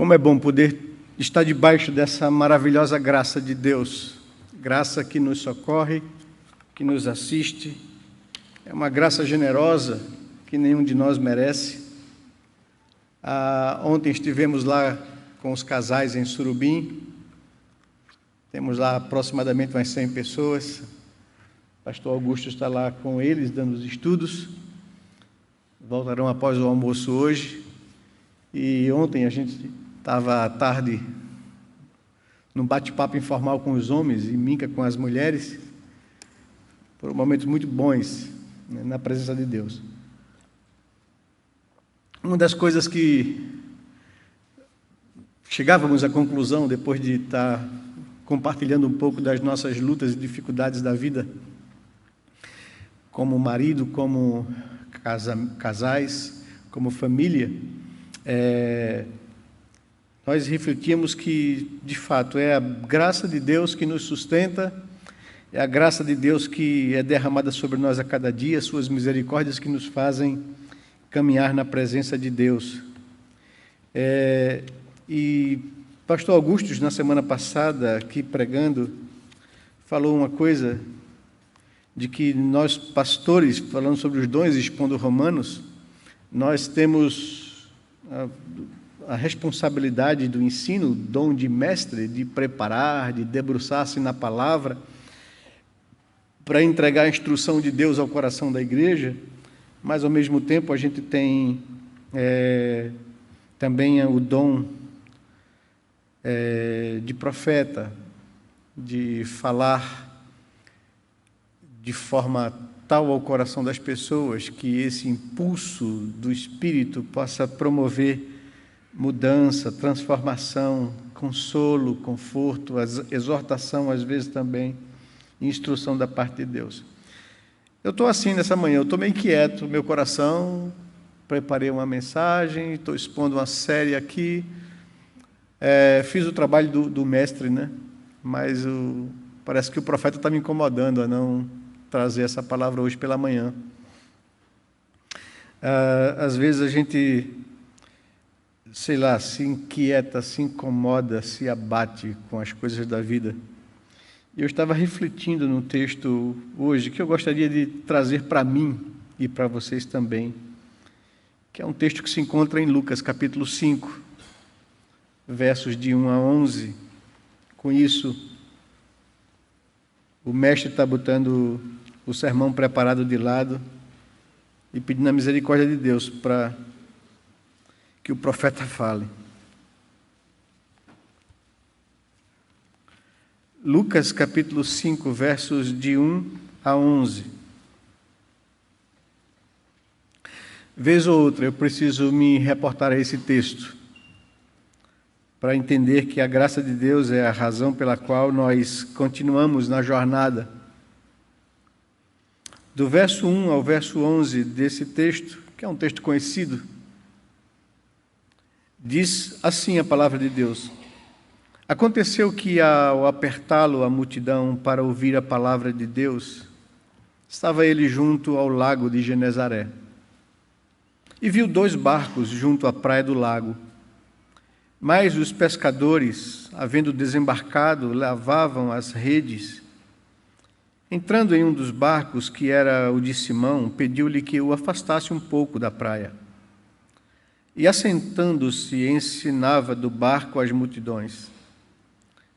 Como é bom poder estar debaixo dessa maravilhosa graça de Deus, graça que nos socorre, que nos assiste, é uma graça generosa que nenhum de nós merece. Ontem estivemos lá com os casais em Surubim, temos lá aproximadamente umas 100 pessoas, o pastor Augusto está lá com eles, dando os estudos, voltarão após o almoço hoje, e ontem a gente estava à tarde num bate-papo informal com os homens e Minca com as mulheres. Foram momentos muito bons, né, na presença de Deus. Uma das coisas que chegávamos à conclusão, depois de estar compartilhando um pouco das nossas lutas e dificuldades da vida, como marido, como casais, como família, nós refletíamos que, de fato, é a graça de Deus que nos sustenta, é a graça de Deus que é derramada sobre nós a cada dia, suas misericórdias que nos fazem caminhar na presença de Deus. E pastor Augusto, na semana passada, aqui pregando, falou uma coisa de que nós, pastores, falando sobre os dons, expondo Romanos, nós temos a responsabilidade do ensino, o dom de mestre, de preparar, de debruçar-se na palavra, para entregar a instrução de Deus ao coração da igreja, mas, ao mesmo tempo, a gente tem também o dom de profeta, de falar de forma tal ao coração das pessoas que esse impulso do Espírito possa promover mudança, transformação, consolo, conforto, exortação, às vezes também, instrução da parte de Deus. Eu estou assim nessa manhã, eu estou meio inquieto, meu coração, preparei uma mensagem, estou expondo uma série aqui, fiz o trabalho do mestre, né? Mas parece que o profeta está me incomodando a não trazer essa palavra hoje pela manhã. Às vezes a gente, sei lá, se inquieta, se incomoda, se abate com as coisas da vida. Eu estava refletindo no texto hoje, que eu gostaria de trazer para mim e para vocês também, que é um texto que se encontra em Lucas, capítulo 5, versos de 1 a 11. Com isso, o mestre está botando o sermão preparado de lado e pedindo a misericórdia de Deus para que o profeta fale. Lucas capítulo 5, versos de 1 a 11. Vez ou outra eu preciso me reportar a esse texto para entender que a graça de Deus é a razão pela qual nós continuamos na jornada. Do verso 1 ao verso 11 desse texto, que é um texto conhecido, diz assim a palavra de Deus: Aconteceu que, ao apertá-lo a multidão para ouvir a palavra de Deus, estava ele junto ao lago de Genezaré. E viu 2 barcos junto à praia do lago. Mas os pescadores, havendo desembarcado, lavavam as redes. Entrando em um dos barcos, que era o de Simão, pediu-lhe que o afastasse um pouco da praia. E, assentando-se, ensinava do barco às multidões.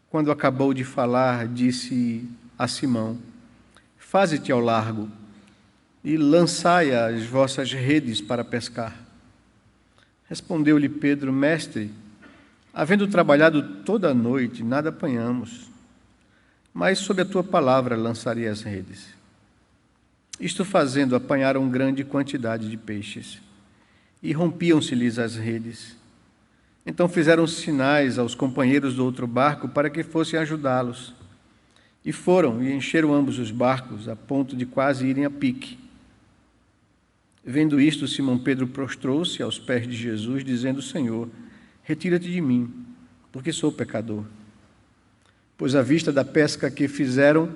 Quando acabou de falar, disse a Simão: Faze-te ao largo e lançai as vossas redes para pescar. Respondeu-lhe Pedro: Mestre, havendo trabalhado toda a noite, nada apanhamos, mas sob a tua palavra lançarei as redes. Isto fazendo, apanharam grande quantidade de peixes, e rompiam-se-lhes as redes. Então fizeram sinais aos companheiros do outro barco para que fossem ajudá-los. E foram e encheram ambos os barcos, a ponto de quase irem a pique. Vendo isto, Simão Pedro prostrou-se aos pés de Jesus, dizendo: Senhor, retira-te de mim, porque sou pecador. Pois à vista da pesca que fizeram,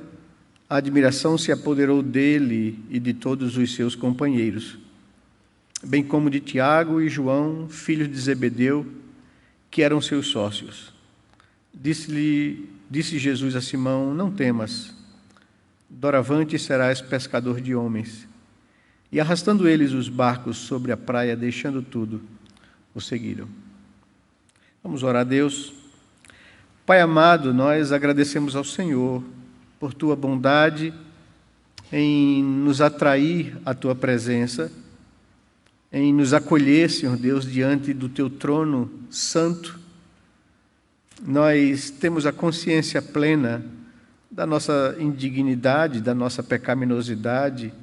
a admiração se apoderou dele e de todos os seus companheiros, bem como de Tiago e João, filhos de Zebedeu, que eram seus sócios. Disse Jesus a Simão: não temas, doravante serás pescador de homens. E arrastando eles os barcos sobre a praia, deixando tudo, o seguiram. Vamos orar a Deus. Pai amado, nós agradecemos ao Senhor por Tua bondade em nos atrair à Tua presença, em nos acolher, Senhor Deus, diante do Teu trono santo. Nós temos a consciência plena da nossa indignidade, da nossa pecaminosidade,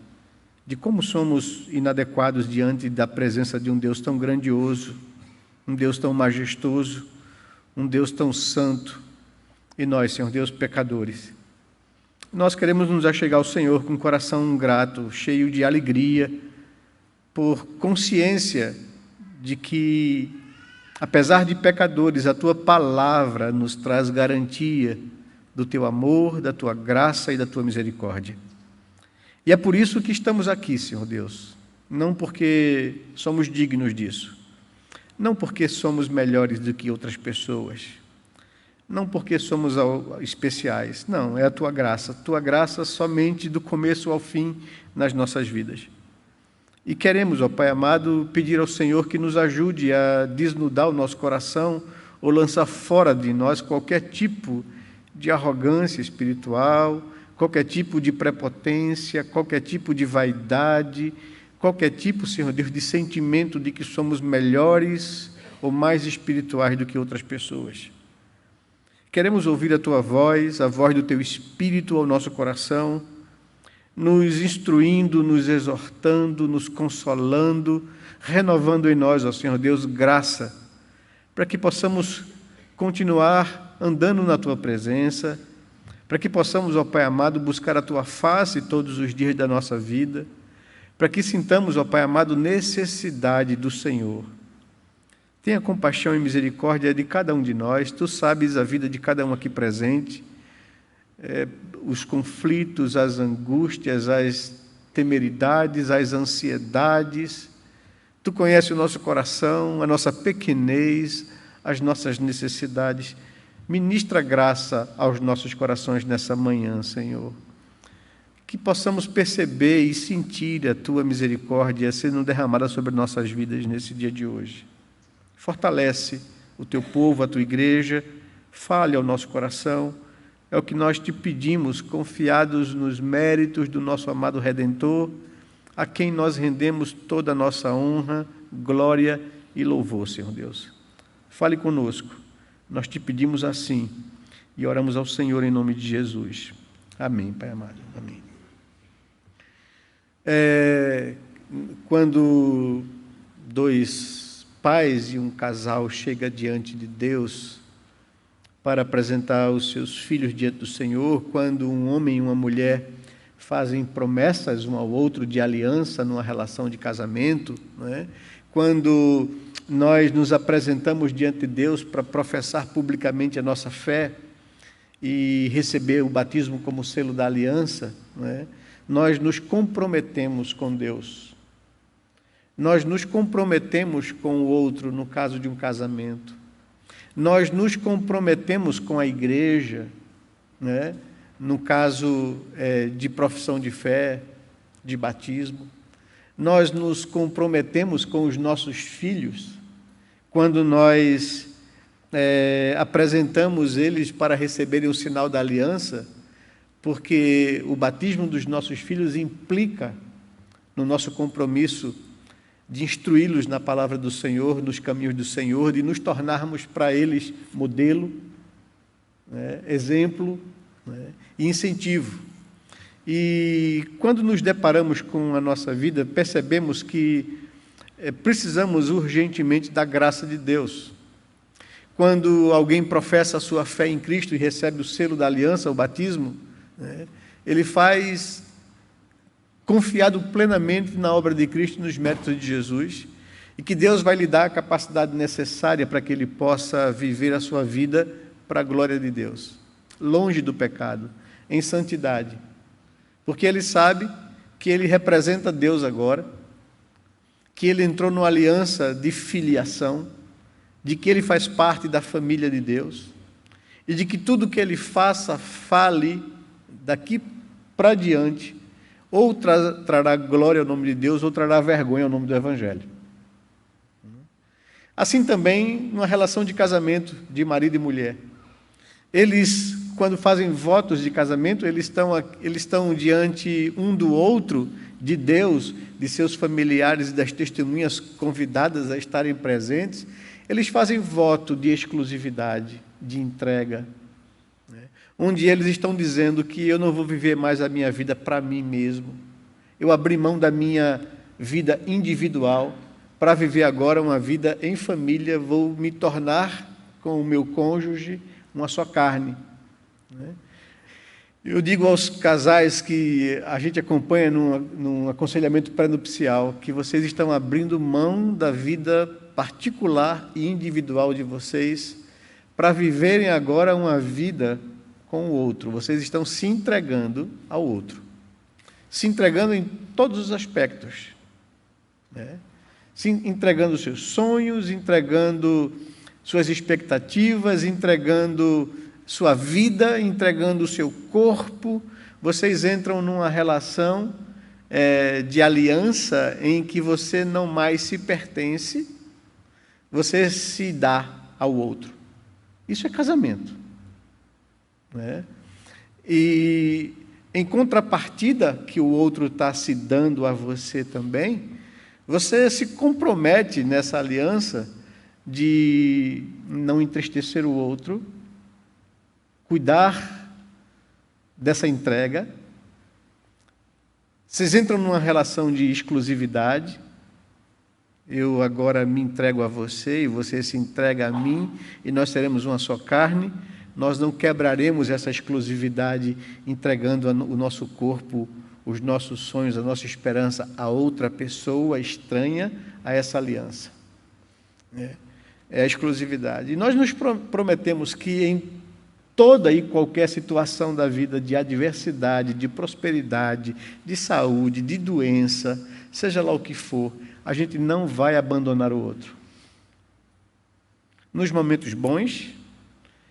de como somos inadequados diante da presença de um Deus tão grandioso, um Deus tão majestoso, um Deus tão santo, e nós, Senhor Deus, pecadores. Nós queremos nos achegar ao Senhor com um coração grato, cheio de alegria, por consciência de que, apesar de pecadores, a Tua palavra nos traz garantia do Teu amor, da Tua graça e da Tua misericórdia. E é por isso que estamos aqui, Senhor Deus, não porque somos dignos disso, não porque somos melhores do que outras pessoas, não porque somos especiais, não, é a Tua graça somente do começo ao fim nas nossas vidas. E queremos, ó Pai amado, pedir ao Senhor que nos ajude a desnudar o nosso coração ou lançar fora de nós qualquer tipo de arrogância espiritual, qualquer tipo de prepotência, qualquer tipo de vaidade, qualquer tipo, Senhor Deus, de sentimento de que somos melhores ou mais espirituais do que outras pessoas. Queremos ouvir a Tua voz, a voz do Teu Espírito ao nosso coração, nos instruindo, nos exortando, nos consolando, renovando em nós, ó Senhor Deus, graça, para que possamos continuar andando na Tua presença, para que possamos, ó Pai amado, buscar a Tua face todos os dias da nossa vida, para que sintamos, ó Pai amado, necessidade do Senhor. Tenha compaixão e misericórdia de cada um de nós. Tu sabes a vida de cada um aqui presente, os conflitos, as angústias, as temeridades, as ansiedades. Tu conheces o nosso coração, a nossa pequenez, as nossas necessidades. Ministra graça aos nossos corações nessa manhã, Senhor. Que possamos perceber e sentir a Tua misericórdia sendo derramada sobre nossas vidas nesse dia de hoje. Fortalece o Teu povo, a Tua igreja, fale ao nosso coração. É o que nós Te pedimos, confiados nos méritos do nosso amado Redentor, a quem nós rendemos toda a nossa honra, glória e louvor, Senhor Deus. Fale conosco. Nós Te pedimos assim e oramos ao Senhor em nome de Jesus. Amém, Pai amado. Amém. Quando dois pais e um casal chegam diante de Deus para apresentar os seus filhos diante do Senhor, quando um homem e uma mulher fazem promessas um ao outro de aliança numa relação de casamento, não é? Quando nós nos apresentamos diante de Deus para professar publicamente a nossa fé e receber o batismo como selo da aliança, não é? Nós nos comprometemos com Deus. Nós nos comprometemos com o outro no caso de um casamento. Nós nos comprometemos com a igreja, né? No caso de profissão de fé, de batismo. Nós nos comprometemos com os nossos filhos quando nós apresentamos eles para receberem o sinal da aliança, porque o batismo dos nossos filhos implica no nosso compromisso de instruí-los na palavra do Senhor, nos caminhos do Senhor, de nos tornarmos para eles modelo, né, exemplo, né, e incentivo. E quando nos deparamos com a nossa vida, percebemos que precisamos urgentemente da graça de Deus. Quando alguém professa a sua fé em Cristo e recebe o selo da aliança, o batismo, né, ele faz confiado plenamente na obra de Cristo, nos méritos de Jesus, e que Deus vai lhe dar a capacidade necessária para que ele possa viver a sua vida para a glória de Deus, longe do pecado, em santidade, porque ele sabe que ele representa Deus agora, que ele entrou numa aliança de filiação, de que ele faz parte da família de Deus e de que tudo que ele faça, fale daqui para diante, ou trará glória ao nome de Deus, ou trará vergonha ao nome do Evangelho. Assim também, numa relação de casamento de marido e mulher. Eles, quando fazem votos de casamento, eles estão diante um do outro, de Deus, de seus familiares e das testemunhas convidadas a estarem presentes. Eles fazem voto de exclusividade, de entrega, onde eles estão dizendo que eu não vou viver mais a minha vida para mim mesmo. Eu abri mão da minha vida individual para viver agora uma vida em família, vou me tornar com o meu cônjuge uma só carne. Eu digo aos casais que a gente acompanha num aconselhamento pré-nupcial que vocês estão abrindo mão da vida particular e individual de vocês para viverem agora uma vida com o outro. Vocês estão se entregando ao outro. Se entregando em todos os aspectos. Se entregando seus sonhos, entregando suas expectativas, entregando sua vida, entregando o seu corpo. Vocês entram numa relação de aliança em que você não mais se pertence, você se dá ao outro. Isso é casamento. E em contrapartida que o outro está se dando a você também, você se compromete nessa aliança de não entristecer o outro, cuidar dessa entrega. Vocês entram numa relação de exclusividade. Eu agora me entrego a você e você se entrega a mim e nós seremos uma só carne. Nós não quebraremos essa exclusividade entregando o nosso corpo, os nossos sonhos, a nossa esperança a outra pessoa estranha a essa aliança. É a exclusividade. E nós nos prometemos que em toda e qualquer situação da vida de adversidade, de prosperidade, de saúde, de doença, seja lá o que for, a gente não vai abandonar o outro. Nos momentos bons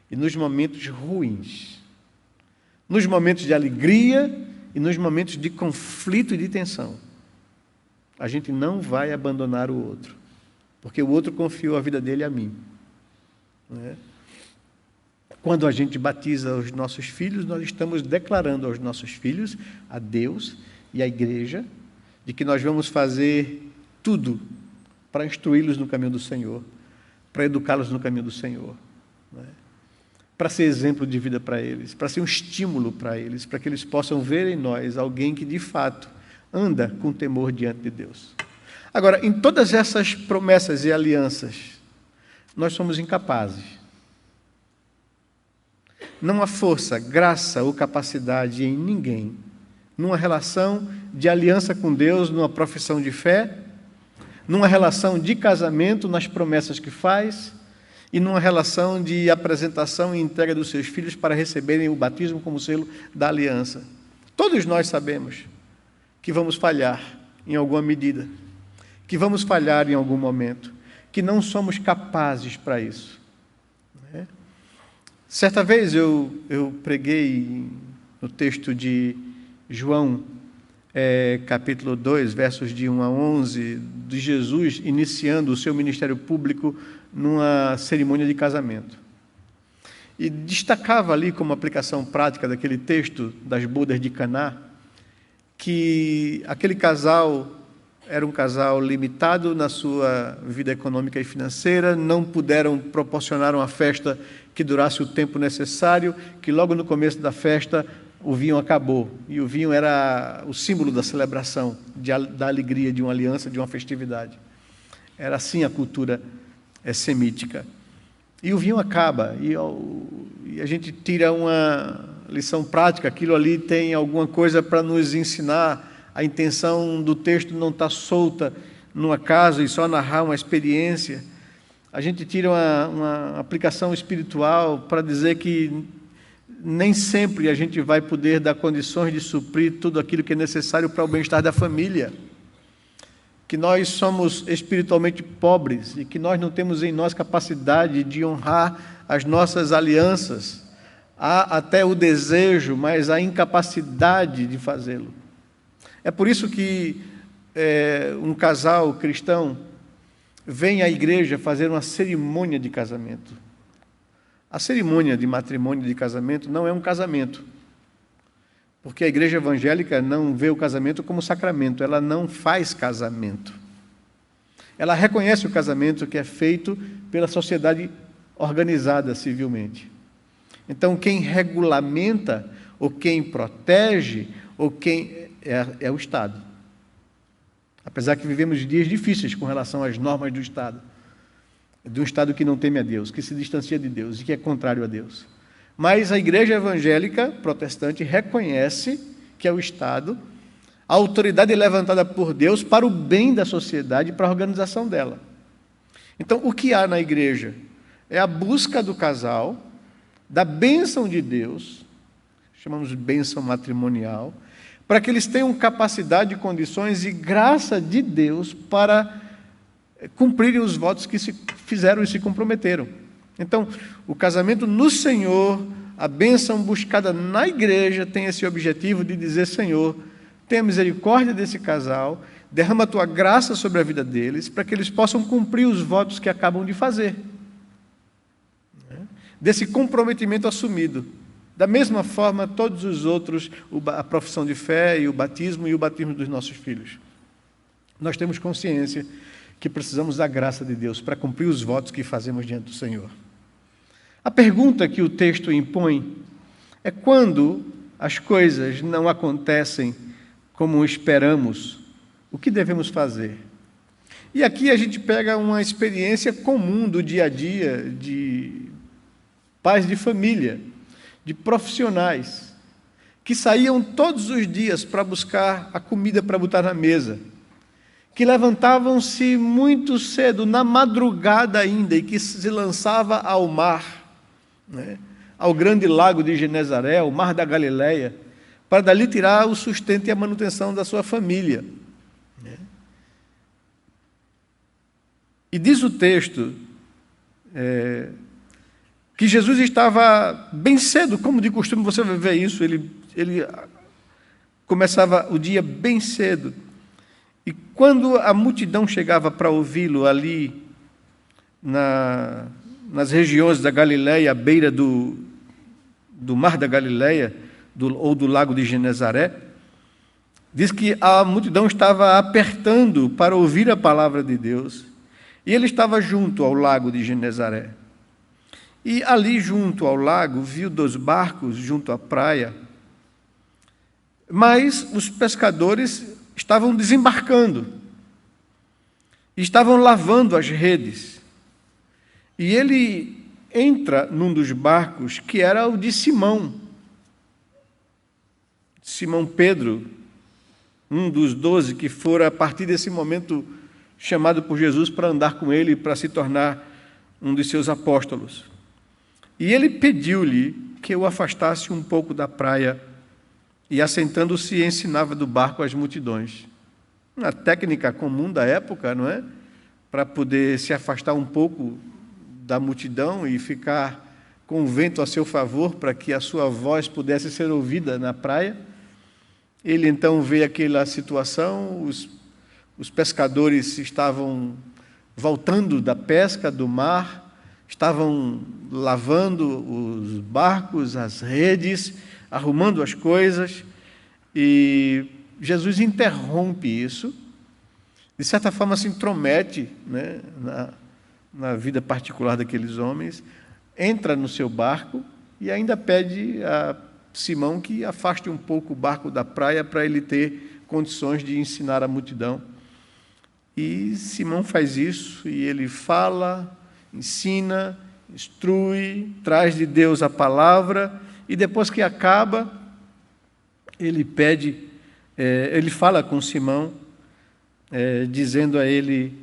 e nos momentos ruins. Nos momentos de alegria e nos momentos de conflito e de tensão. A gente não vai abandonar o outro, porque o outro confiou a vida dele a mim. Quando a gente batiza os nossos filhos, nós estamos declarando aos nossos filhos, a Deus e à igreja, de que nós vamos fazer tudo para instruí-los no caminho do Senhor, para educá-los no caminho do Senhor, para ser exemplo de vida para eles, para ser um estímulo para eles, para que eles possam ver em nós alguém que de fato anda com temor diante de Deus. Agora, em todas essas promessas e alianças, nós somos incapazes. Não há força, graça ou capacidade em ninguém, numa relação de aliança com Deus, numa profissão de fé, numa relação de casamento, nas promessas que faz, e numa relação de apresentação e entrega dos seus filhos para receberem o batismo como selo da aliança. Todos nós sabemos que vamos falhar em alguma medida, que vamos falhar em algum momento, que não somos capazes para isso. Certa vez eu preguei no texto de João, capítulo 2, versos de 1 a 11, de Jesus iniciando o seu ministério público numa cerimônia de casamento. E destacava ali como aplicação prática daquele texto das bodas de Caná, que aquele casal era um casal limitado na sua vida econômica e financeira, não puderam proporcionar uma festa que durasse o tempo necessário, que logo no começo da festa o vinho acabou, e o vinho era o símbolo da celebração, da alegria, de uma aliança, de uma festividade. Era assim a cultura semítica. E o vinho acaba, e a gente tira uma lição prática, aquilo ali tem alguma coisa para nos ensinar. A intenção do texto não está solta no acaso e só narrar uma experiência. A gente tira uma aplicação espiritual para dizer que nem sempre a gente vai poder dar condições de suprir tudo aquilo que é necessário para o bem-estar da família. que nós somos espiritualmente pobres e que nós não temos em nós capacidade de honrar as nossas alianças. Há até o desejo, mas a incapacidade de fazê-lo. É por isso que um casal cristão vem à igreja fazer uma cerimônia de casamento. A cerimônia de matrimônio de casamento não é um casamento, porque a igreja evangélica não vê o casamento como sacramento, ela não faz casamento. Ela reconhece o casamento que é feito pela sociedade organizada civilmente. Então, quem regulamenta, ou quem protege, ou quem é o Estado. Apesar que vivemos dias difíceis com relação às normas do Estado. De um Estado que não teme a Deus, que se distancia de Deus e que é contrário a Deus. Mas a igreja evangélica protestante reconhece que é o Estado, a autoridade levantada por Deus para o bem da sociedade e para a organização dela. Então, o que há na igreja é a busca do casal, da bênção de Deus, chamamos de bênção matrimonial, para que eles tenham capacidade, condições e graça de Deus para cumprirem os votos que se fizeram e se comprometeram. Então, o casamento no Senhor, a bênção buscada na igreja tem esse objetivo de dizer: Senhor, tenha misericórdia desse casal, derrama a tua graça sobre a vida deles, para que eles possam cumprir os votos que acabam de fazer. Desse comprometimento assumido. Da mesma forma, todos os outros, a profissão de fé e o batismo dos nossos filhos. Nós temos consciência que precisamos da graça de Deus para cumprir os votos que fazemos diante do Senhor. A pergunta que o texto impõe é: quando as coisas não acontecem como esperamos, o que devemos fazer? E aqui a gente pega uma experiência comum do dia a dia de pais de família, de profissionais, que saíam todos os dias para buscar a comida para botar na mesa, que levantavam-se muito cedo, na madrugada ainda, e que se lançava ao mar, ao grande lago de Genezaré, ao mar da Galileia, para dali tirar o sustento e a manutenção da sua família. E diz o texto que Jesus estava bem cedo, como de costume você vai ver isso, ele começava o dia bem cedo. E quando a multidão chegava para ouvi-lo ali, nas regiões da Galileia, à beira do mar da Galileia, ou do lago de Genezaré, diz que a multidão estava apertando para ouvir a palavra de Deus, e ele estava junto ao lago de Genezaré. E ali junto ao lago, viu 2 barcos junto à praia, mas os pescadores estavam desembarcando, estavam lavando as redes. E ele entra num dos barcos, que era o de Simão Pedro, um dos 12 que fora, a partir desse momento, chamado por Jesus para andar com ele, para se tornar um dos seus apóstolos. E ele pediu-lhe que o afastasse um pouco da praia, e assentando-se ensinava do barco às multidões. Uma técnica comum da época, não é? Para poder se afastar um pouco da multidão e ficar com o vento a seu favor, para que a sua voz pudesse ser ouvida na praia. Ele então vê aquela situação, os pescadores estavam voltando da pesca, do mar, estavam lavando os barcos, as redes, arrumando as coisas, e Jesus interrompe isso, de certa forma se intromete, né, na vida particular daqueles homens, entra no seu barco e ainda pede a Simão que afaste um pouco o barco da praia para ele ter condições de ensinar a multidão. E Simão faz isso, e ele fala, ensina, instrui, traz de Deus a palavra, e depois que acaba, ele fala com Simão, dizendo a ele,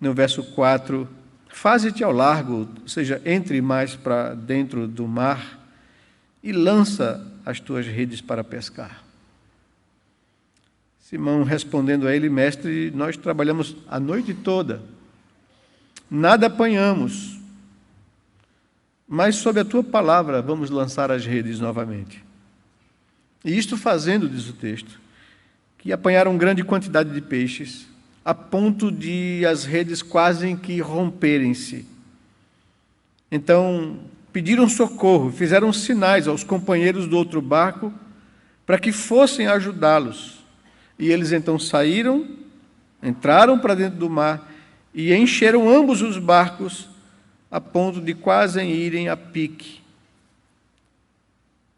no verso 4, faze-te ao largo, ou seja, entre mais para dentro do mar, e lança as tuas redes para pescar. Simão respondendo a ele: mestre, nós trabalhamos a noite toda, nada apanhamos, mas sob a tua palavra vamos lançar as redes novamente. E isto fazendo, diz o texto, que apanharam grande quantidade de peixes, a ponto de as redes quase que romperem-se. Então pediram socorro, fizeram sinais aos companheiros do outro barco para que fossem ajudá-los. E eles então saíram, entraram para dentro do mar e encheram ambos os barcos a ponto de quase irem a pique.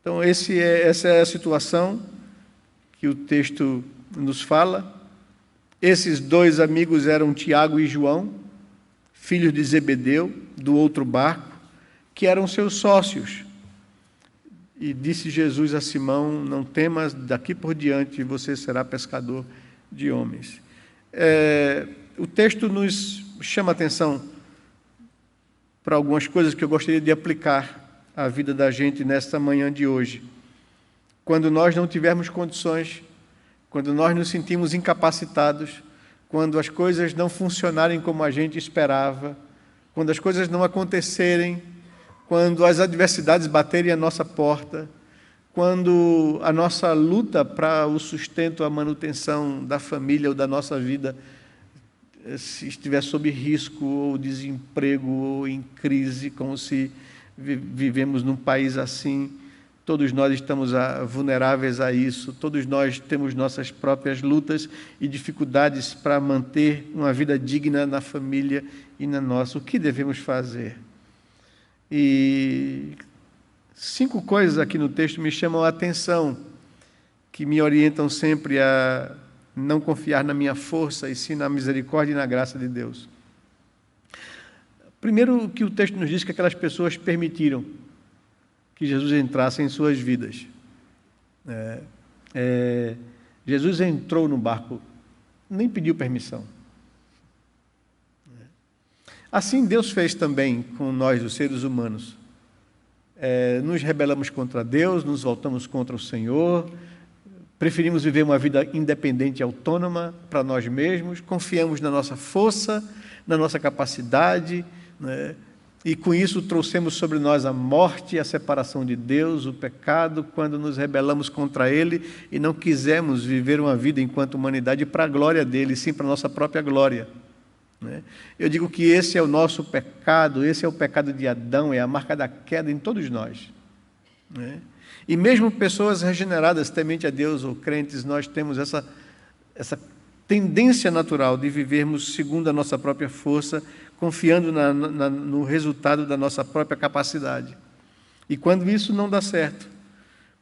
Então essa é a situação que o texto nos fala. Esses dois amigos eram Tiago e João, filhos de Zebedeu, do outro barco, que eram seus sócios. E disse Jesus a Simão: não temas, daqui por diante você será pescador de homens. O texto nos chama a atenção para algumas coisas que eu gostaria de aplicar à vida da gente nesta manhã de hoje. Quando nós não tivermos condições, quando nós nos sentimos incapacitados, quando as coisas não funcionarem como a gente esperava, quando as coisas não acontecerem, quando as adversidades baterem à nossa porta, quando a nossa luta para o sustento, a manutenção da família ou da nossa vida se estiver sob risco, ou desemprego, ou em crise, como se vivemos num país assim, todos nós estamos vulneráveis a isso, todos nós temos nossas próprias lutas e dificuldades para manter uma vida digna na família e na nossa. O que devemos fazer? E 5 coisas aqui no texto me chamam a atenção, que me orientam sempre a não confiar na minha força, e sim na misericórdia e na graça de Deus. Primeiro, que o texto nos diz que aquelas pessoas permitiram que Jesus entrasse em suas vidas. Jesus entrou no barco, nem pediu permissão. Assim Deus fez também com nós, os seres humanos. Nos rebelamos contra Deus, nos voltamos contra o Senhor, preferimos viver uma vida independente e autônoma para nós mesmos, confiamos na nossa força, na nossa capacidade, né? E com isso trouxemos sobre nós a morte, a separação de Deus, o pecado, quando nos rebelamos contra Ele e não quisemos viver uma vida enquanto humanidade para a glória dEle, sim para a nossa própria glória. Eu digo que esse é o nosso pecado, esse é o pecado de Adão, é a marca da queda em todos nós. E mesmo pessoas regeneradas, temente a Deus ou crentes, nós temos essa tendência natural de vivermos segundo a nossa própria força, confiando no resultado da nossa própria capacidade. E quando isso não dá certo,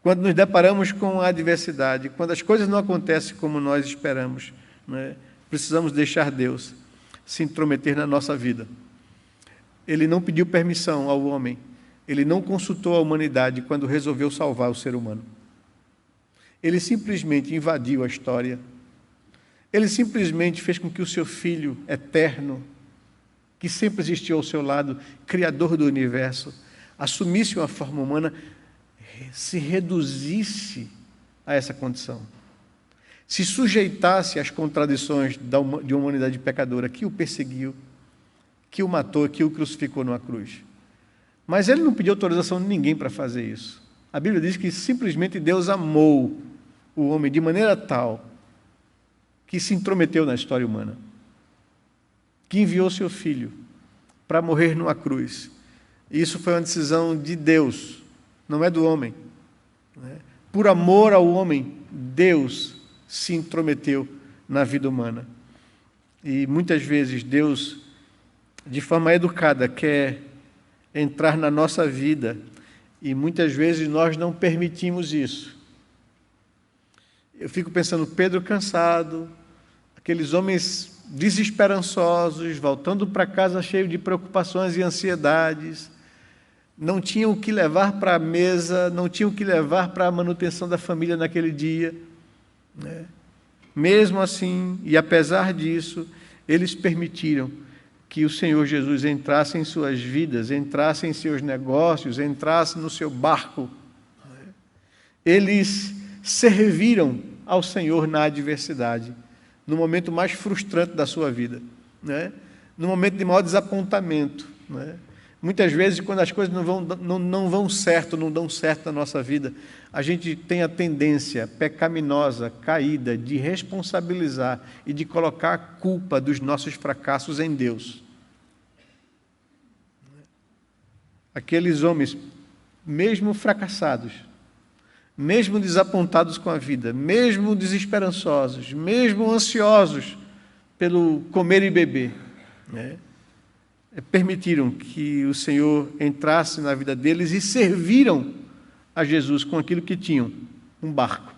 quando nos deparamos com a adversidade, quando as coisas não acontecem como nós esperamos, precisamos deixar Deus se intrometer na nossa vida. Ele não pediu permissão ao homem, ele não consultou a humanidade quando resolveu salvar o ser humano. Ele simplesmente invadiu a história. Ele simplesmente fez com que o seu Filho eterno, que sempre existiu ao seu lado, Criador do universo, assumisse uma forma humana, se reduzisse a essa condição, se sujeitasse às contradições de uma humanidade pecadora que o perseguiu, que o matou, que o crucificou numa cruz. Mas ele não pediu autorização de ninguém para fazer isso. A Bíblia diz que simplesmente Deus amou o homem de maneira tal que se intrometeu na história humana, que enviou seu Filho para morrer numa cruz. E isso foi uma decisão de Deus, não é do homem. Por amor ao homem, Deus se intrometeu na vida humana. E muitas vezes Deus, de forma educada, quer entrar na nossa vida, e muitas vezes nós não permitimos isso. Eu fico pensando, Pedro cansado, aqueles homens desesperançosos, voltando para casa cheio de preocupações e ansiedades, não tinham o que levar para a mesa, não tinham o que levar para a manutenção da família naquele dia. Mesmo assim, e apesar disso, eles permitiram que o Senhor Jesus entrasse em suas vidas, entrasse em seus negócios, entrasse no seu barco. Eles serviram ao Senhor na adversidade, no momento mais frustrante da sua vida, né? No momento de maior desapontamento, né? Muitas vezes, quando as coisas não vão certo, não dão certo na nossa vida, a gente tem a tendência pecaminosa, caída, de responsabilizar e de colocar a culpa dos nossos fracassos em Deus. Aqueles homens, mesmo fracassados, mesmo desapontados com a vida, mesmo desesperançosos, mesmo ansiosos pelo comer e beber, né? Permitiram que o Senhor entrasse na vida deles e serviram a Jesus com aquilo que tinham, um barco.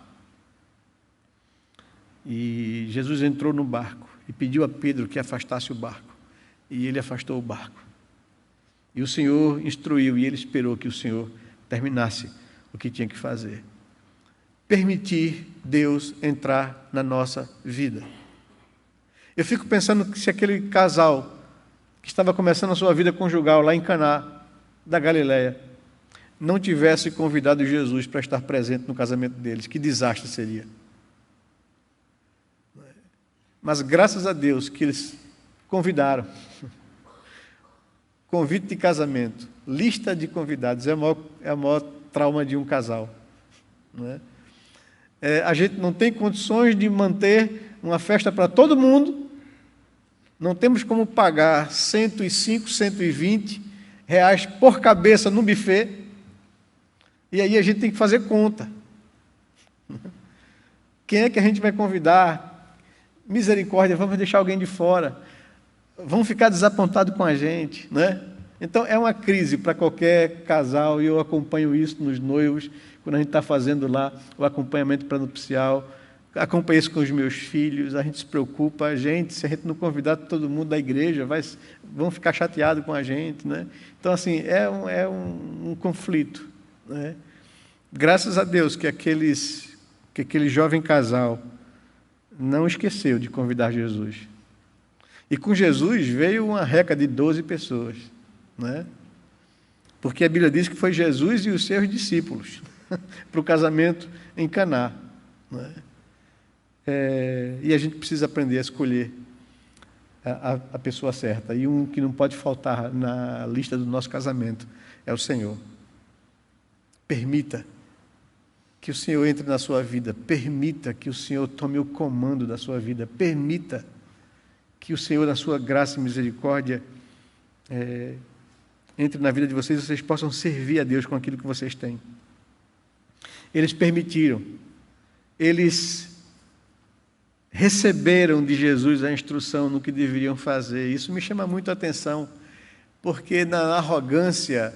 E Jesus entrou no barco e pediu a Pedro que afastasse o barco. E ele afastou o barco. E o Senhor instruiu e ele esperou que o Senhor terminasse o que tinha que fazer. Permitir Deus entrar na nossa vida. Eu fico pensando que se aquele casal que estava começando a sua vida conjugal lá em Caná da Galileia não tivesse convidado Jesus para estar presente no casamento deles, que desastre seria. Mas graças a Deus que eles convidaram. Convite de casamento, lista de convidados, é o maior trauma de um casal, não é? A gente não tem condições de manter uma festa para todo mundo, não temos como pagar 105, 120 reais por cabeça no buffet, e aí a gente tem que fazer conta. Quem é que a gente vai convidar? Misericórdia, vamos deixar alguém de fora. Vão ficar desapontados com a gente, né? Então, é uma crise para qualquer casal, e eu acompanho isso nos noivos, quando a gente está fazendo lá o acompanhamento pré-nupcial, acompanho isso com os meus filhos, a gente se preocupa, se a gente não convidar todo mundo da igreja, vão ficar chateados com a gente, né? Então, assim, é um conflito, né? Graças a Deus que aquele jovem casal não esqueceu de convidar Jesus. E com Jesus veio uma reca de 12 pessoas, né? Porque a Bíblia diz que foi Jesus e os seus discípulos para o casamento em Caná, né? E a gente precisa aprender a escolher a pessoa certa. E um que não pode faltar na lista do nosso casamento é o Senhor. Permita que o Senhor entre na sua vida, permita que o Senhor tome o comando da sua vida, permita que o Senhor, na sua graça e misericórdia, entre na vida de vocês, vocês possam servir a Deus com aquilo que vocês têm. Eles permitiram, eles receberam de Jesus a instrução no que deveriam fazer. Isso me chama muito a atenção, porque na arrogância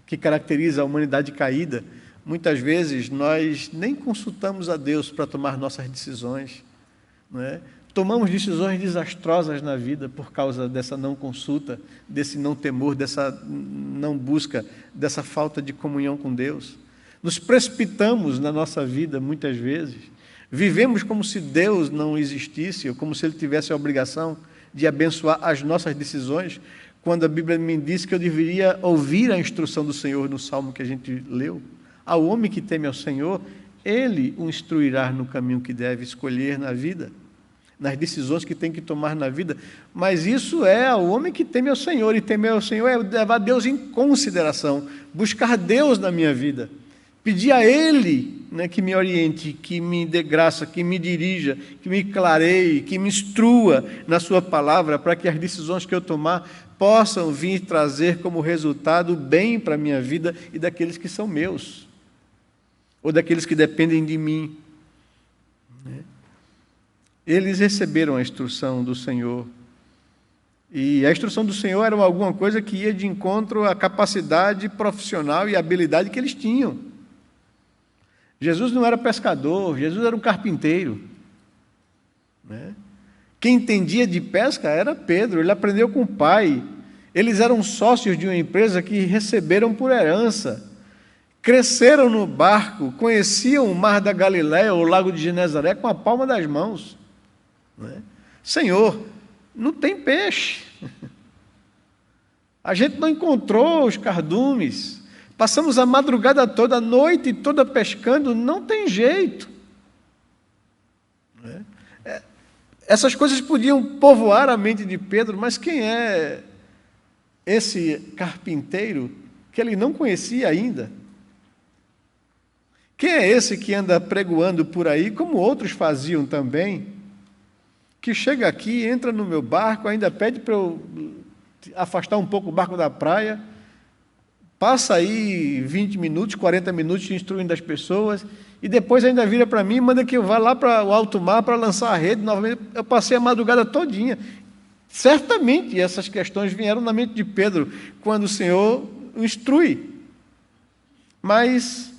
que caracteriza a humanidade caída, muitas vezes nós nem consultamos a Deus para tomar nossas decisões, não é? Tomamos decisões desastrosas na vida por causa dessa não consulta, desse não temor, dessa não busca, dessa falta de comunhão com Deus. Nos precipitamos na nossa vida muitas vezes, vivemos como se Deus não existisse, ou como se Ele tivesse a obrigação de abençoar as nossas decisões, quando a Bíblia me diz que eu deveria ouvir a instrução do Senhor no salmo que a gente leu. Ao homem que teme ao Senhor, Ele o instruirá no caminho que deve escolher na vida, nas decisões que tem que tomar na vida. Mas isso é ao homem que teme ao Senhor, e temer ao Senhor é levar Deus em consideração, buscar Deus na minha vida, pedir a Ele, né, que me oriente, que me dê graça, que me dirija, que me clareie, que me instrua na sua palavra, para que as decisões que eu tomar possam vir trazer como resultado bem para a minha vida e daqueles que são meus, ou daqueles que dependem de mim. Eles receberam a instrução do Senhor, e a instrução do Senhor era alguma coisa que ia de encontro à capacidade profissional e habilidade que eles tinham. Jesus não era pescador, Jesus era um carpinteiro, né? Quem entendia de pesca era Pedro, ele aprendeu com o pai. Eles eram sócios de uma empresa que receberam por herança, cresceram no barco, conheciam o mar da Galileia, o lago de Genezaré, com a palma das mãos, né? Senhor, não tem peixe, a gente não encontrou os cardumes, passamos a madrugada toda, a noite toda pescando, não tem jeito. Essas coisas podiam povoar a mente de Pedro, mas quem é esse carpinteiro que ele não conhecia ainda? Quem é esse que anda pregoando por aí, como outros faziam também, que chega aqui, entra no meu barco, ainda pede para eu afastar um pouco o barco da praia, passa aí 20 minutos, 40 minutos instruindo as pessoas, e depois ainda vira para mim e manda que eu vá lá para o alto mar para lançar a rede novamente. Eu passei a madrugada todinha. Certamente essas questões vieram na mente de Pedro quando o Senhor o instrui. Mas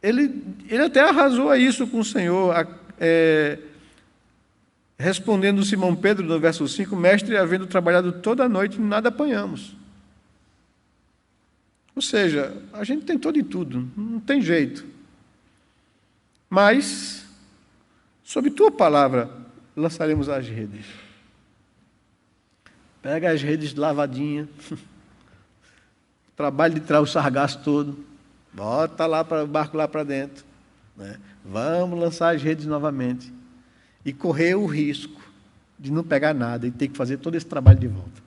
ele até arrasou a isso com o Senhor, respondendo Simão Pedro, no verso 5, mestre, havendo trabalhado toda a noite, nada apanhamos. Ou seja, a gente tentou de tudo, não tem jeito. Mas, sob tua palavra, lançaremos as redes. Pega as redes lavadinhas, trabalho de tirar o sargaço todo, bota lá para o barco lá para dentro, né? Vamos lançar as redes novamente e correr o risco de não pegar nada e ter que fazer todo esse trabalho de volta.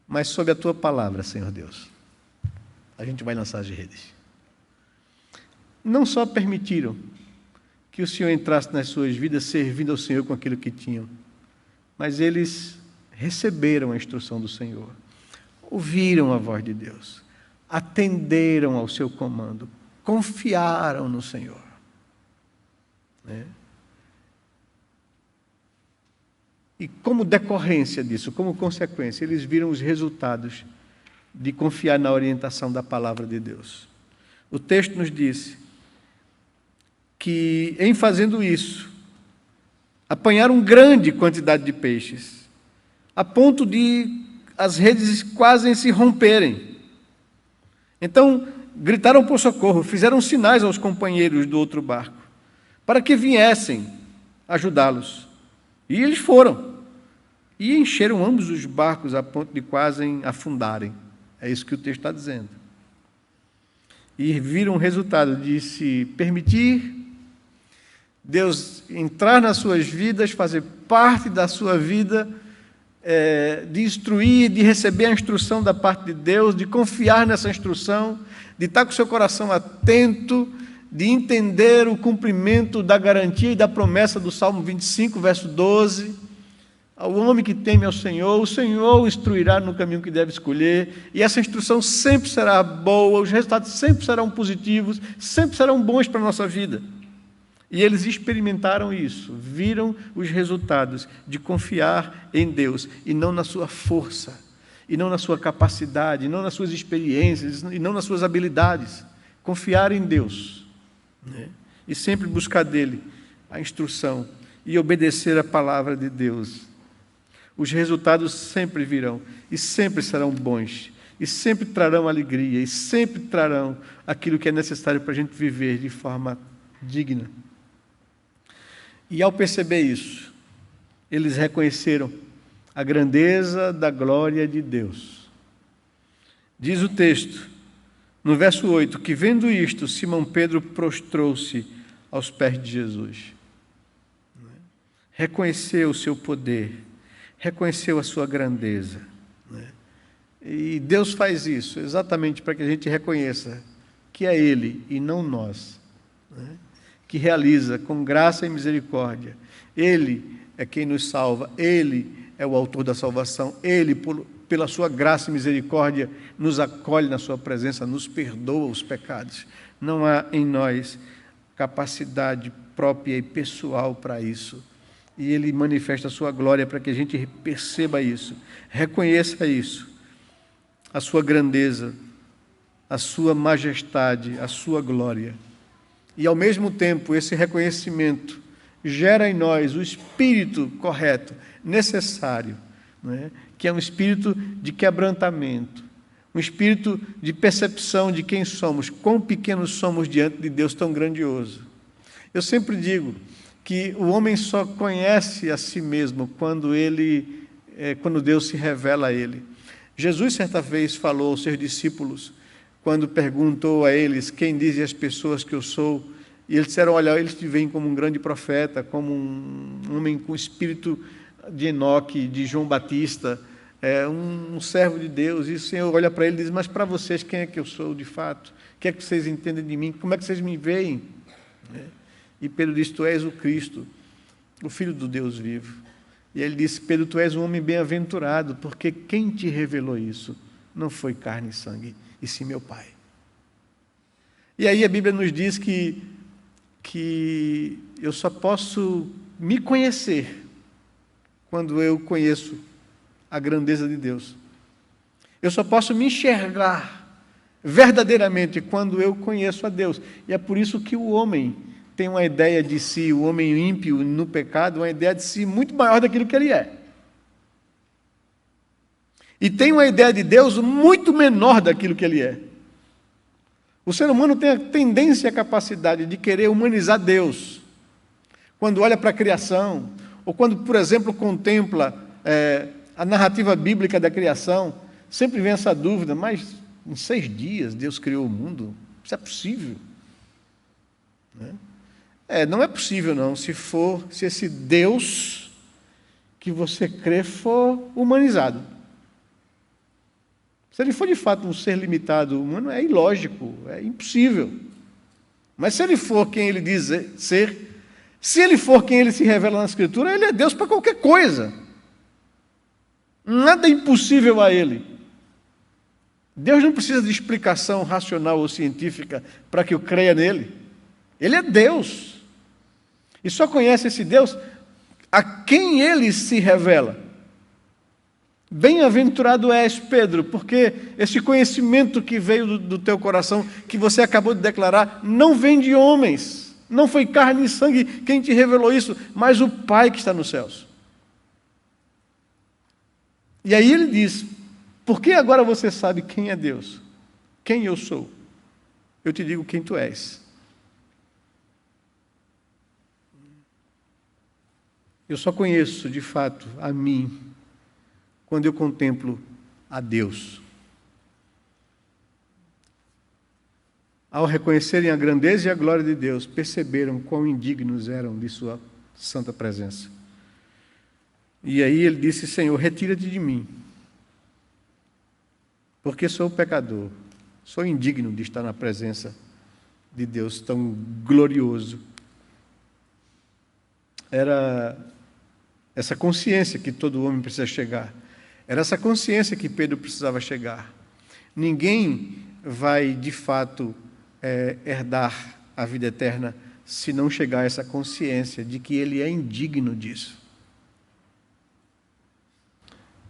Mas sob a tua palavra, Senhor Deus, a gente vai lançar as redes. Não só permitiram que o Senhor entrasse nas suas vidas servindo ao Senhor com aquilo que tinham, mas eles receberam a instrução do Senhor, ouviram a voz de Deus, atenderam ao seu comando, confiaram no Senhor. E como decorrência disso, como consequência, eles viram os resultados de confiar na orientação da palavra de Deus. O texto nos diz que, em fazendo isso, apanharam grande quantidade de peixes, a ponto de as redes quase se romperem. Então, gritaram por socorro, fizeram sinais aos companheiros do outro barco, para que viessem ajudá-los. E eles foram. E encheram ambos os barcos a ponto de quase afundarem. É isso que o texto está dizendo. E viram o resultado de se permitir Deus entrar nas suas vidas, fazer parte da sua vida, de instruir, de receber a instrução da parte de Deus, de confiar nessa instrução, de estar com o seu coração atento, de entender o cumprimento da garantia e da promessa do Salmo 25, verso 12. Ao homem que teme ao Senhor, o Senhor o instruirá no caminho que deve escolher, e essa instrução sempre será boa, os resultados sempre serão positivos, sempre serão bons para a nossa vida. E eles experimentaram isso, viram os resultados de confiar em Deus, e não na sua força, e não na sua capacidade, e não nas suas experiências, e não nas suas habilidades. Confiar em Deus, e sempre buscar dele a instrução, e obedecer a palavra de Deus. Os resultados sempre virão, e sempre serão bons, e sempre trarão alegria, e sempre trarão aquilo que é necessário para a gente viver de forma digna. E ao perceber isso, eles reconheceram a grandeza da glória de Deus. Diz o texto, no verso 8, que vendo isto, Simão Pedro prostrou-se aos pés de Jesus. Reconheceu o seu poder, reconheceu a sua grandeza. E Deus faz isso exatamente para que a gente reconheça que é Ele e não nós, que realiza com graça e misericórdia. Ele é quem nos salva, Ele é o autor da salvação, Ele, pela sua graça e misericórdia, nos acolhe na sua presença, nos perdoa os pecados. Não há em nós capacidade própria e pessoal para isso. E Ele manifesta a sua glória para que a gente perceba isso, reconheça isso, a sua grandeza, a sua majestade, a sua glória. E, ao mesmo tempo, esse reconhecimento gera em nós o espírito correto, necessário, que é um espírito de quebrantamento, um espírito de percepção de quem somos, quão pequenos somos diante de Deus tão grandioso. Eu sempre digo que o homem só conhece a si mesmo quando Deus se revela a ele. Jesus, certa vez, falou aos seus discípulos, quando perguntou a eles: quem dizem as pessoas que eu sou? E eles disseram, olha, eles te veem como um grande profeta, como um homem com espírito de Enoque, de João Batista, um servo de Deus. E o Senhor olha para ele e diz, mas para vocês, quem é que eu sou de fato? O que é que vocês entendem de mim? Como é que vocês me veem? E Pedro disse, tu és o Cristo, o Filho do Deus vivo. E ele disse, Pedro, tu és um homem bem-aventurado, porque quem te revelou isso não foi carne e sangue, e sim meu Pai. E aí a Bíblia nos diz que eu só posso me conhecer quando eu conheço a grandeza de Deus. Eu só posso me enxergar verdadeiramente quando eu conheço a Deus. E é por isso que o homem tem uma ideia de si, o homem ímpio no pecado, uma ideia de si muito maior daquilo que ele é. E tem uma ideia de Deus muito menor daquilo que ele é. O ser humano tem a tendência e a capacidade de querer humanizar Deus. Quando olha para a criação, ou quando, por exemplo, contempla a narrativa bíblica da criação, sempre vem essa dúvida, mas em 6 dias Deus criou o mundo? Isso é possível? Não é possível não, se esse Deus que você crê for humanizado. Se ele for de fato um ser limitado humano, é ilógico, é impossível. Mas se ele for quem ele diz ser, se ele for quem ele se revela na Escritura, ele é Deus para qualquer coisa. Nada é impossível a ele. Deus não precisa de explicação racional ou científica para que eu creia nele. Ele é Deus. E só conhece esse Deus a quem ele se revela. Bem-aventurado és, Pedro, porque esse conhecimento que veio do teu coração, que você acabou de declarar, não vem de homens, não foi carne e sangue quem te revelou isso, mas o Pai que está nos céus. E aí ele diz, por que agora você sabe quem é Deus? Quem eu sou? Eu te digo quem tu és. Eu só conheço, de fato, a mim, quando eu contemplo a Deus. Ao reconhecerem a grandeza e a glória de Deus, perceberam quão indignos eram de sua santa presença. E aí ele disse, Senhor, retira-te de mim, porque sou pecador, sou indigno de estar na presença de Deus tão glorioso. Era essa consciência que todo homem precisa chegar. Era essa consciência que Pedro precisava chegar. Ninguém vai, de fato, herdar a vida eterna se não chegar a essa consciência de que ele é indigno disso.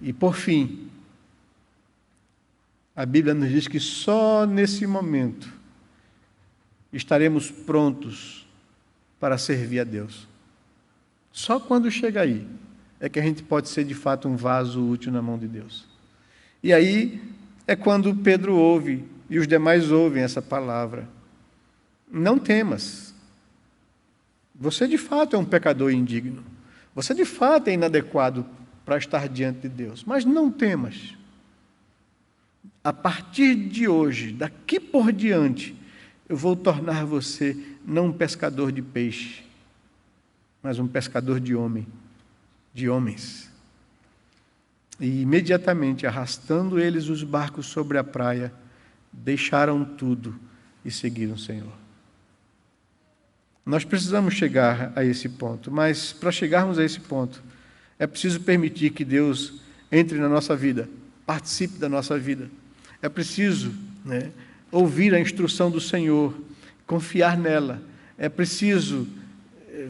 E, por fim, a Bíblia nos diz que só nesse momento estaremos prontos para servir a Deus. Só quando chega aí é que a gente pode ser de fato um vaso útil na mão de Deus. E aí é quando Pedro ouve e os demais ouvem essa palavra. Não temas. Você de fato é um pecador indigno. Você de fato é inadequado para estar diante de Deus. Mas não temas. A partir de hoje, daqui por diante, eu vou tornar você não um pescador de peixe, mas um pescador de homens. E imediatamente, arrastando eles os barcos sobre a praia, deixaram tudo e seguiram o Senhor. Nós precisamos chegar a esse ponto, mas para chegarmos a esse ponto, é preciso permitir que Deus entre na nossa vida, participe da nossa vida. É preciso ouvir a instrução do Senhor, confiar nela. É preciso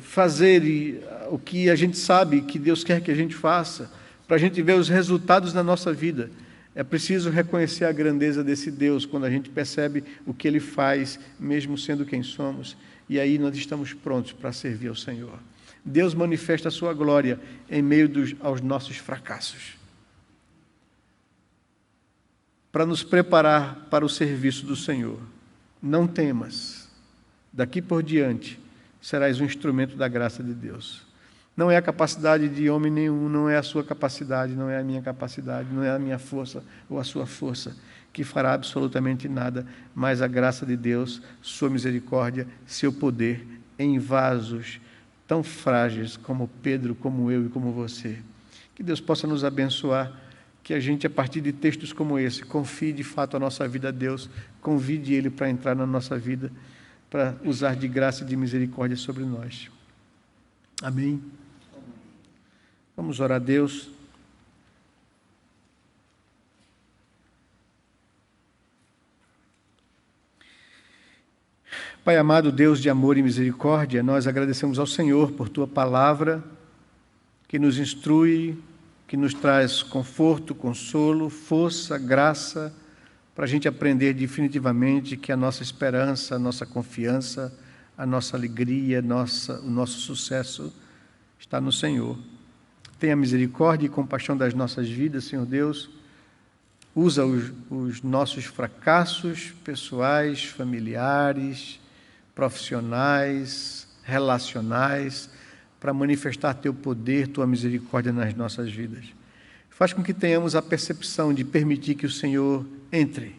fazer o que a gente sabe que Deus quer que a gente faça, para a gente ver os resultados na nossa vida. É preciso reconhecer a grandeza desse Deus quando a gente percebe o que Ele faz, mesmo sendo quem somos, e aí nós estamos prontos para servir ao Senhor. Deus manifesta a sua glória em meio aos nossos fracassos, para nos preparar para o serviço do Senhor. Não temas, daqui por diante serás um instrumento da graça de Deus. Não é a capacidade de homem nenhum, não é a sua capacidade, não é a minha capacidade, não é a minha força ou a sua força que fará absolutamente nada, mas a graça de Deus, sua misericórdia, seu poder em vasos tão frágeis como Pedro, como eu e como você. Que Deus possa nos abençoar, que a gente, a partir de textos como esse, confie de fato a nossa vida a Deus, convide Ele para entrar na nossa vida, para usar de graça e de misericórdia sobre nós. Amém? Vamos orar a Deus. Pai amado, Deus de amor e misericórdia, nós agradecemos ao Senhor por Tua palavra, que nos instrui, que nos traz conforto, consolo, força, graça, para a gente aprender definitivamente que a nossa esperança, a nossa confiança, a nossa alegria, o nosso sucesso está no Senhor. Tenha misericórdia e compaixão das nossas vidas, Senhor Deus. Usa os nossos fracassos pessoais, familiares, profissionais, relacionais, para manifestar Teu poder, Tua misericórdia nas nossas vidas. Faz com que tenhamos a percepção de permitir que o Senhor entre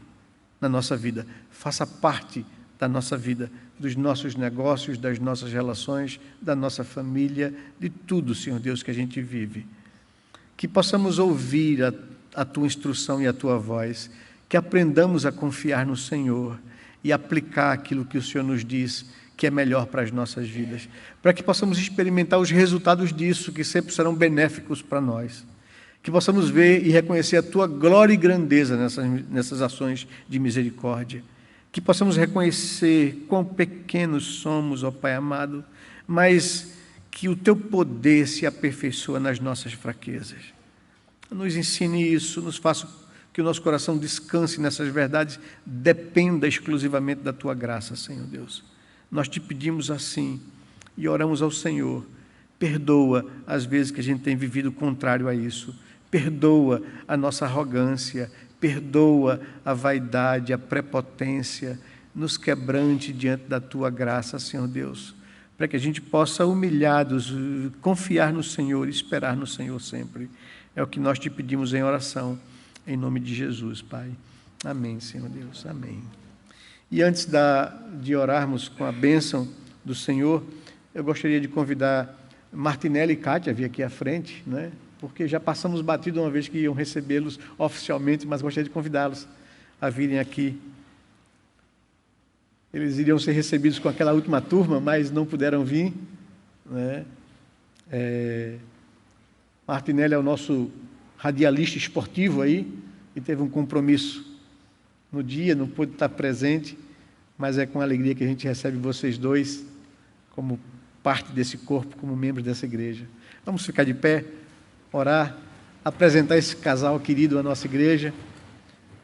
na nossa vida, faça parte da nossa vida, dos nossos negócios, das nossas relações, da nossa família, de tudo, Senhor Deus, que a gente vive. Que possamos ouvir a Tua instrução e a Tua voz, que aprendamos a confiar no Senhor e aplicar aquilo que o Senhor nos diz que é melhor para as nossas vidas, para que possamos experimentar os resultados disso, que sempre serão benéficos para nós, que possamos ver e reconhecer a Tua glória e grandeza nessas ações de misericórdia, que possamos reconhecer quão pequenos somos, ó Pai amado, mas que o Teu poder se aperfeiçoa nas nossas fraquezas. Nos ensine isso, nos faça que o nosso coração descanse nessas verdades, dependa exclusivamente da Tua graça, Senhor Deus. Nós Te pedimos assim e oramos ao Senhor. Perdoa as vezes que a gente tem vivido contrário a isso. Perdoa a nossa arrogância, perdoa a vaidade, a prepotência, nos quebrante diante da Tua graça, Senhor Deus, para que a gente possa, humilhados, confiar no Senhor e esperar no Senhor sempre. É o que nós Te pedimos em oração, em nome de Jesus, Pai. Amém, Senhor Deus, amém. E antes de orarmos com a bênção do Senhor, eu gostaria de convidar Martinelli e Kátia a vir aqui à frente, né? Porque já passamos batido uma vez que iam recebê-los oficialmente, mas gostaria de convidá-los a virem aqui. Eles iriam ser recebidos com aquela última turma, mas não puderam vir, né? Martinelli é o nosso radialista esportivo aí, e teve um compromisso no dia, não pôde estar presente, mas é com alegria que a gente recebe vocês dois como parte desse corpo, como membros dessa igreja. Vamos ficar de pé, orar, apresentar esse casal querido à nossa igreja.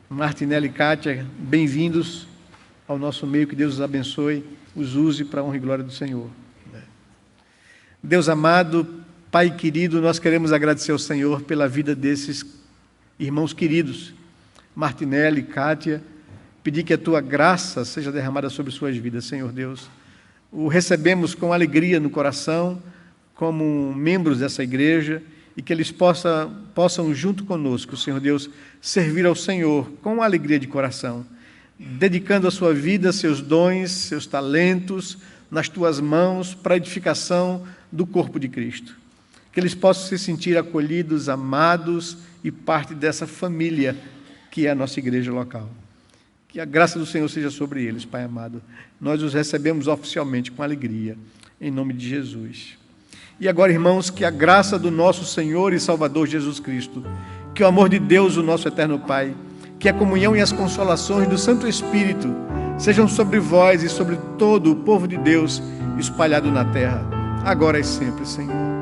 Martinelli e Kátia, bem-vindos ao nosso meio, que Deus os abençoe, os use para a honra e glória do Senhor. Deus amado, Pai querido, nós queremos agradecer ao Senhor pela vida desses irmãos queridos, Martinelli e Kátia, pedir que a Tua graça seja derramada sobre suas vidas, Senhor Deus. O recebemos com alegria no coração, como membros dessa igreja, e que eles possam junto conosco, Senhor Deus, servir ao Senhor com alegria de coração, dedicando a sua vida, seus dons, seus talentos, nas Tuas mãos, para a edificação do corpo de Cristo. Que eles possam se sentir acolhidos, amados e parte dessa família que é a nossa igreja local. Que a graça do Senhor seja sobre eles, Pai amado. Nós os recebemos oficialmente com alegria, em nome de Jesus. E agora, irmãos, que a graça do nosso Senhor e Salvador Jesus Cristo, que o amor de Deus, o nosso eterno Pai, que a comunhão e as consolações do Santo Espírito sejam sobre vós e sobre todo o povo de Deus espalhado na terra, agora e sempre, Senhor.